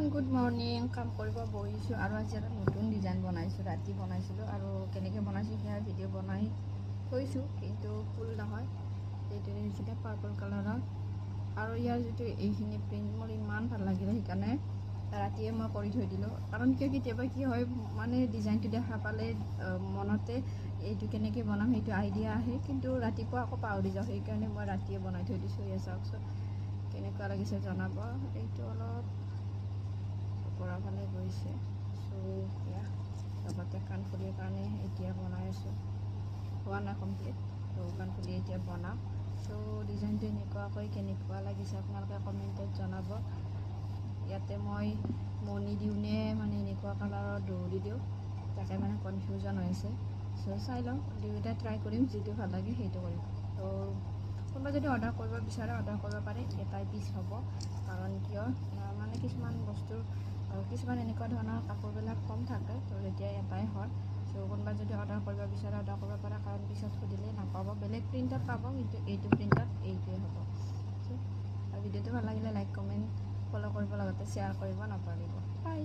Everyone good morning. কাম কৰিব বহিছোঁ আৰু আজি এটা নতুন ডিজাইন বনাইছোঁ। ৰাতি বনাইছিলোঁ আৰু কেনেকৈ বনাইছোঁ সেয়া ভিডিঅ' বনাই থৈছোঁ, কিন্তু ফুল নহয়, এইটো নিচিনা পাৰ্পল কালাৰৰ। আৰু ইয়াৰ যিটো এইখিনি প্ৰিণ্ট মোৰ ইমান ভাল লাগিলে, সেইকাৰণে ৰাতিয়ে মই কৰি থৈ দিলোঁ। কাৰণ কিয় কেতিয়াবা কি হয়, মানে ডিজাইনটো দেখা পালে মনতে এইটো কেনেকৈ বনাম সেইটো আইডিয়া আহে, কিন্তু ৰাতিপুৱা আকৌ পাহৰি যাওঁ। সেইকাৰণে মই ৰাতিয়ে বনাই থৈ দিছোঁ। এয়া চাওকচোন কেনেকুৱা লাগিছে জনাব। এইটো অলপ ওপৰৰ ফালে গৈছে, চ' এয়া লগতে কাণফুলিৰ কাৰণে এতিয়া বনাই আছোঁ। হোৱা নাই কমপ্লিট, ত' কাণফুলি এতিয়া বনাম। চ' ডিজাইনটো এনেকুৱাকৈ কেনেকুৱা লাগিছে আপোনালোকে কমেণ্টত জনাব। ইয়াতে মই মণি দিওঁনে মানে এনেকুৱা কালাৰৰ দৌৰি দিওঁ, তাকে মানে কনফিউজন হৈ আছে। চ' চাই লওঁ, দুয়োটা ট্ৰাই কৰিম, যিটো ভাল লাগে সেইটো কৰিম। ত' কোনোবা যদি অৰ্ডাৰ কৰিব বিচাৰে অৰ্ডাৰ কৰিব পাৰে। এটাই পিচ হ'ব, কাৰণ কিয় মানে কিছুমান বস্তুৰ কিছুমান এনেকুৱা ধৰণৰ কাপোৰবিলাক কম থাকে, ত' যেতিয়া এটাই হয়। চ' কোনোবা যদি অৰ্ডাৰ কৰিব বিচাৰে অৰ্ডাৰ কৰিব পাৰে, কাৰণ পিছত সুধিলে নাপাব, বেলেগ প্ৰিণ্টত পাব, কিন্তু এইটো প্ৰিণ্টত এইটোৱে হ'ব। আৰু ভিডিঅ'টো ভাল লাগিলে লাইক কমেণ্ট ফ'ল' কৰিব, লগতে শ্বেয়াৰ কৰিব নাপাহৰিব। বাই।